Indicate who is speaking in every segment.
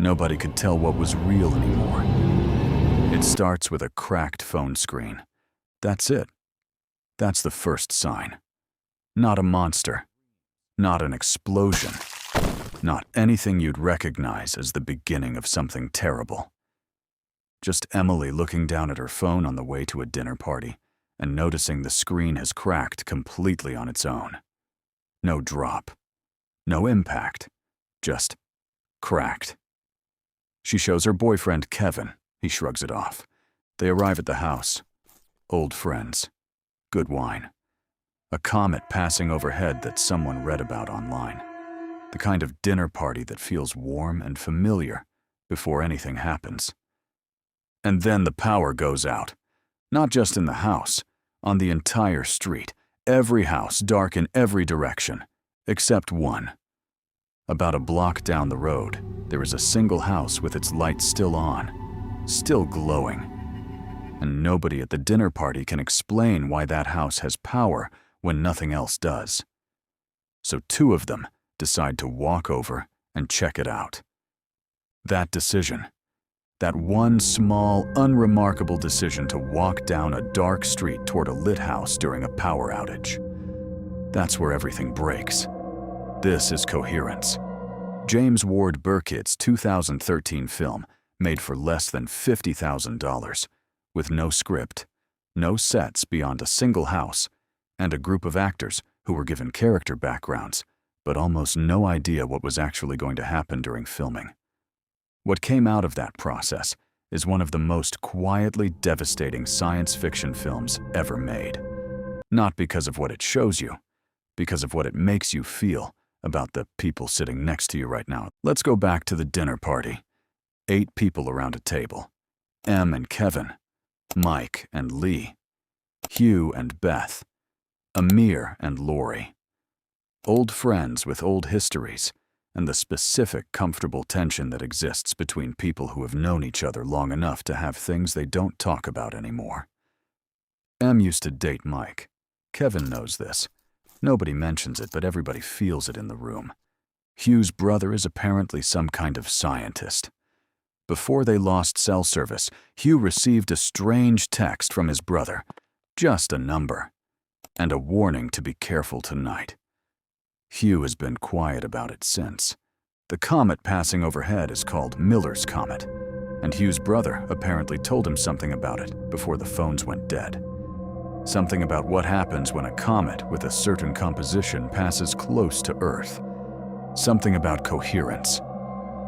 Speaker 1: Nobody could tell what was real anymore. It starts with a cracked phone screen. That's it. That's the first sign. Not a monster. Not an explosion. Not anything you'd recognize as the beginning of something terrible. Just Emily looking down at her phone on the way to a dinner party and noticing the screen has cracked completely on its own. No drop. No impact. Just cracked. She shows her boyfriend, Kevin. He shrugs it off. They arrive at the house. Old friends. Good wine. A comet passing overhead that someone read about online. The kind of dinner party that feels warm and familiar before anything happens. And then the power goes out. Not just in the house, on the entire street. Every house dark in every direction, except one. About a block down the road, there is a single house with its lights still on, still glowing. And nobody at the dinner party can explain why that house has power when nothing else does. So two of them decide to walk over and check it out. That decision, that one small, unremarkable decision to walk down a dark street toward a lit house during a power outage. That's where everything breaks. This is Coherence. James Ward Burkitt's 2013 film made for less than $50,000, with no script, no sets beyond a single house, and a group of actors who were given character backgrounds, but almost no idea what was actually going to happen during filming. What came out of that process is one of the most quietly devastating science fiction films ever made. Not because of what it shows you, because of what it makes you feel about the people sitting next to you right now. Let's go back to the dinner party. 8 people around a table. Em and Kevin, Mike and Lee, Hugh and Beth, Amir and Lori. Old friends with old histories, and the specific comfortable tension that exists between people who have known each other long enough to have things they don't talk about anymore. Em used to date Mike. Kevin knows this. Nobody mentions it, but everybody feels it in the room. Hugh's brother is apparently some kind of scientist. Before they lost cell service, Hugh received a strange text from his brother, just a number, and a warning to be careful tonight. Hugh has been quiet about it since. The comet passing overhead is called Miller's Comet, and Hugh's brother apparently told him something about it before the phones went dead. Something about what happens when a comet with a certain composition passes close to Earth. Something about coherence.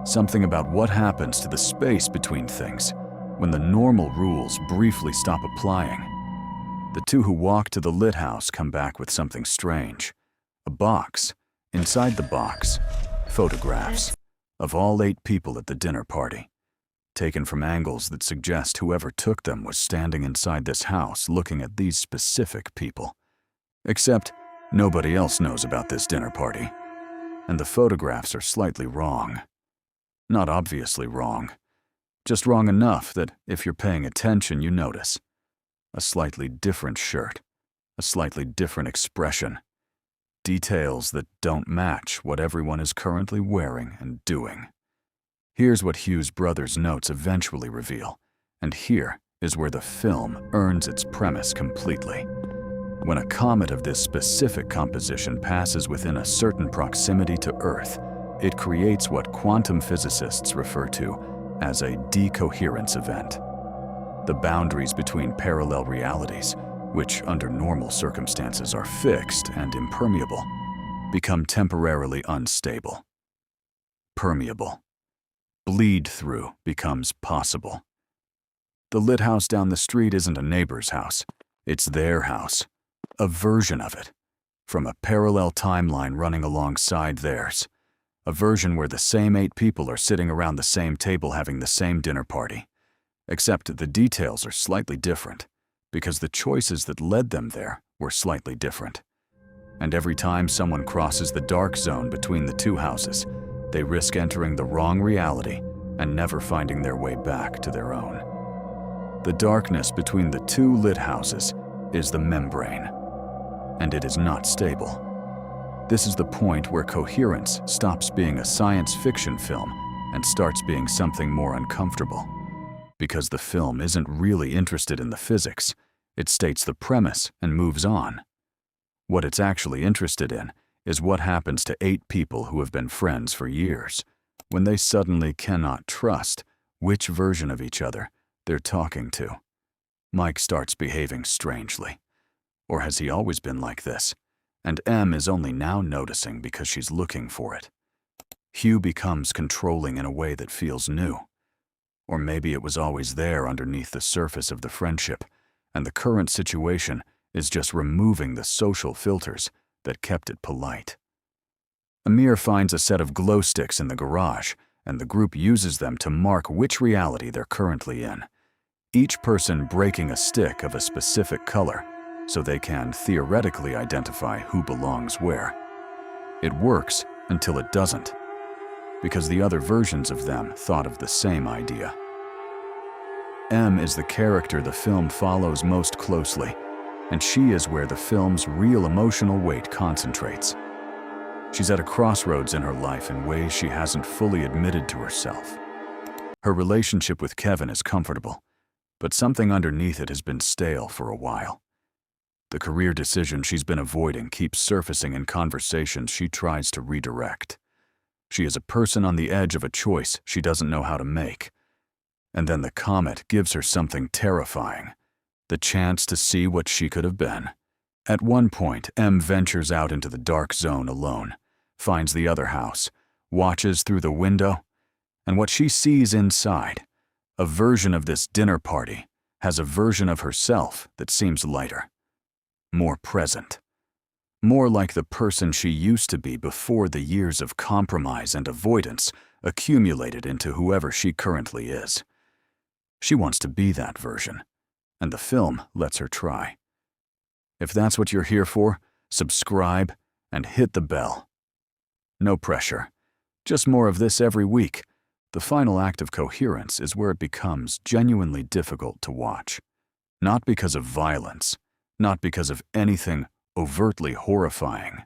Speaker 1: Something about what happens to the space between things when the normal rules briefly stop applying. The two who walk to the lit house come back with something strange. A box. Inside the box, photographs of all 8 people at the dinner party, taken from angles that suggest whoever took them was standing inside this house looking at these specific people. Except nobody else knows about this dinner party, and the photographs are slightly wrong. Not obviously wrong, just wrong enough that if you're paying attention, you notice. A slightly different shirt, a slightly different expression. Details that don't match what everyone is currently wearing and doing. Here's what Hugh's brother's notes eventually reveal, and here is where the film earns its premise completely. When a comet of this specific composition passes within a certain proximity to Earth, it creates what quantum physicists refer to as a decoherence event. The boundaries between parallel realities, which under normal circumstances are fixed and impermeable, become temporarily unstable. Permeable. Bleed-through becomes possible. The lit house down the street isn't a neighbor's house. It's their house. A version of it. From a parallel timeline running alongside theirs. A version where the same 8 people are sitting around the same table having the same dinner party. Except the details are slightly different, because the choices that led them there were slightly different. And every time someone crosses the dark zone between the 2 houses, they risk entering the wrong reality and never finding their way back to their own. The darkness between the 2 lit houses is the membrane, and it is not stable. This is the point where Coherence stops being a science fiction film and starts being something more uncomfortable. Because the film isn't really interested in the physics, it states the premise and moves on. What it's actually interested in is what happens to 8 people who have been friends for years, when they suddenly cannot trust which version of each other they're talking to. Mike starts behaving strangely. Or has he always been like this? And Em is only now noticing because she's looking for it. Hugh becomes controlling in a way that feels new. Or maybe it was always there underneath the surface of the friendship, and the current situation is just removing the social filters that kept it polite. Amir finds a set of glow sticks in the garage, and the group uses them to mark which reality they're currently in, each person breaking a stick of a specific color so they can theoretically identify who belongs where. It works until it doesn't, because the other versions of them thought of the same idea. Em is the character the film follows most closely, and she is where the film's real emotional weight concentrates. She's at a crossroads in her life in ways she hasn't fully admitted to herself. Her relationship with Kevin is comfortable, but something underneath it has been stale for a while. The career decision she's been avoiding keeps surfacing in conversations she tries to redirect. She is a person on the edge of a choice she doesn't know how to make. And then the comet gives her something terrifying, the chance to see what she could have been. At one point, Em ventures out into the dark zone alone, finds the other house, watches through the window, and what she sees inside, a version of this dinner party, has a version of herself that seems lighter, more present, more like the person she used to be before the years of compromise and avoidance accumulated into whoever she currently is. She wants to be that version, and the film lets her try. If that's what you're here for, subscribe and hit the bell. No pressure, just more of this every week. The final act of Coherence is where it becomes genuinely difficult to watch. Not because of violence, not because of anything overtly horrifying,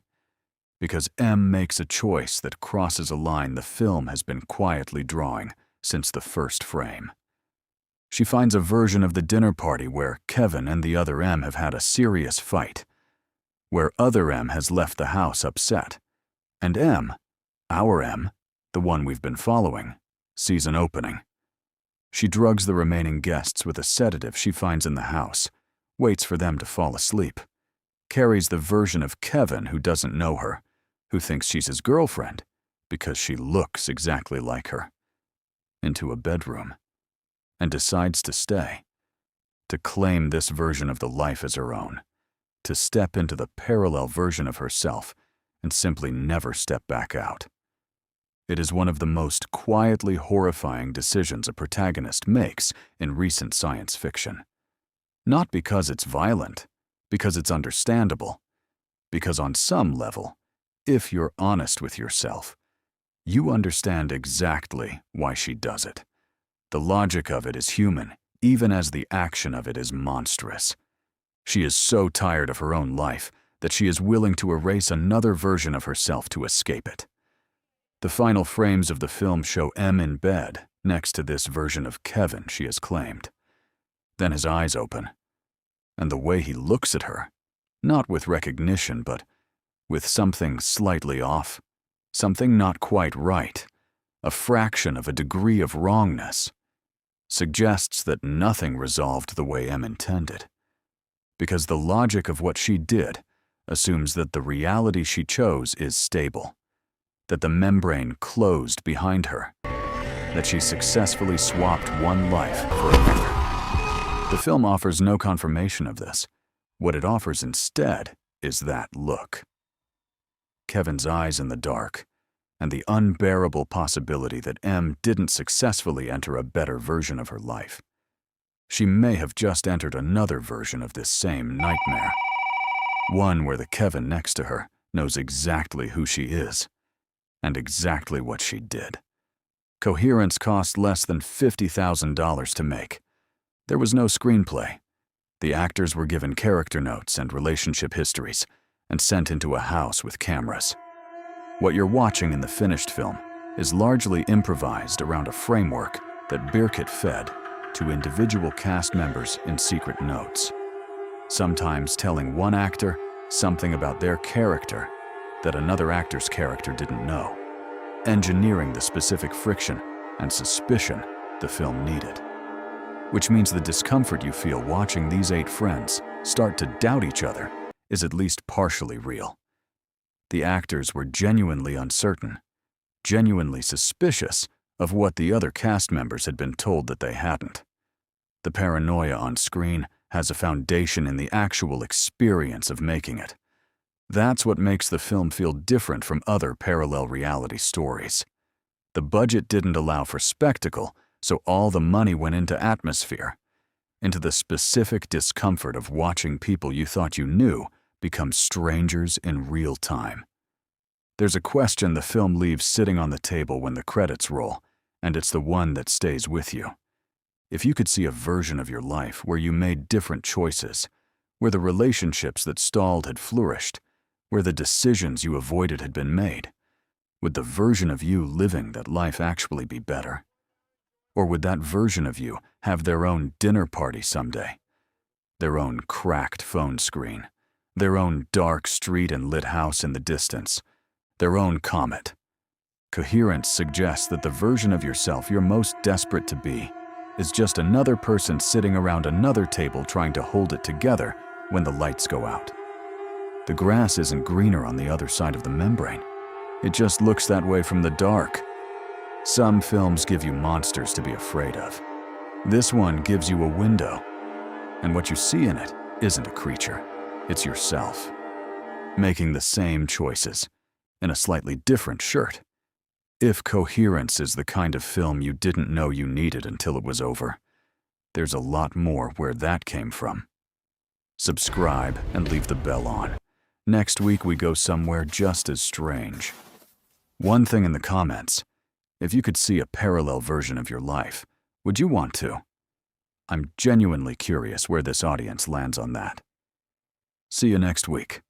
Speaker 1: because Em makes a choice that crosses a line the film has been quietly drawing since the first frame. She finds a version of the dinner party where Kevin and the other Em have had a serious fight, where other Em has left the house upset, and Em, our Em, the one we've been following, sees an opening. She drugs the remaining guests with a sedative she finds in the house, waits for them to fall asleep, carries the version of Kevin who doesn't know her, who thinks she's his girlfriend because she looks exactly like her, into a bedroom, and decides to stay, to claim this version of the life as her own, to step into the parallel version of herself and simply never step back out. It is one of the most quietly horrifying decisions a protagonist makes in recent science fiction. Not because it's violent, because it's understandable, because on some level, if you're honest with yourself, you understand exactly why she does it. The logic of it is human, even as the action of it is monstrous. She is so tired of her own life that she is willing to erase another version of herself to escape it. The final frames of the film show Em in bed next to this version of Kevin she has claimed. Then his eyes open, and the way he looks at her, not with recognition but with something slightly off, something not quite right, a fraction of a degree of wrongness, suggests that nothing resolved the way Em intended. Because the logic of what she did assumes that the reality she chose is stable, that the membrane closed behind her, that she successfully swapped one life for another. The film offers no confirmation of this. What it offers instead is that look. Kevin's eyes in the dark, and the unbearable possibility that Em didn't successfully enter a better version of her life. She may have just entered another version of this same nightmare, one where the Kevin next to her knows exactly who she is and exactly what she did. Coherence cost less than $50,000 to make. There was no screenplay. The actors were given character notes and relationship histories and sent into a house with cameras. What you're watching in the finished film is largely improvised around a framework that ReelCrypt fed to individual cast members in secret notes, sometimes telling one actor something about their character that another actor's character didn't know, engineering the specific friction and suspicion the film needed. Which means the discomfort you feel watching these 8 friends start to doubt each other is at least partially real. The actors were genuinely uncertain, genuinely suspicious of what the other cast members had been told that they hadn't. The paranoia on screen has a foundation in the actual experience of making it. That's what makes the film feel different from other parallel reality stories. The budget didn't allow for spectacle, so all the money went into atmosphere, into the specific discomfort of watching people you thought you knew become strangers in real time. There's a question the film leaves sitting on the table when the credits roll, and it's the one that stays with you. If you could see a version of your life where you made different choices, where the relationships that stalled had flourished, where the decisions you avoided had been made, would the version of you living that life actually be better? Or would that version of you have their own dinner party someday? Their own cracked phone screen, their own dark street and lit house in the distance, their own comet. Coherence suggests that the version of yourself you're most desperate to be is just another person sitting around another table trying to hold it together when the lights go out. The grass isn't greener on the other side of the membrane. It just looks that way from the dark. Some films give you monsters to be afraid of. This one gives you a window, and what you see in it isn't a creature, it's yourself, making the same choices in a slightly different shirt. If Coherence is the kind of film you didn't know you needed until it was over, there's a lot more where that came from. Subscribe and leave the bell on. Next week we go somewhere just as strange. One thing in the comments: if you could see a parallel version of your life, would you want to? I'm genuinely curious where this audience lands on that. See you next week.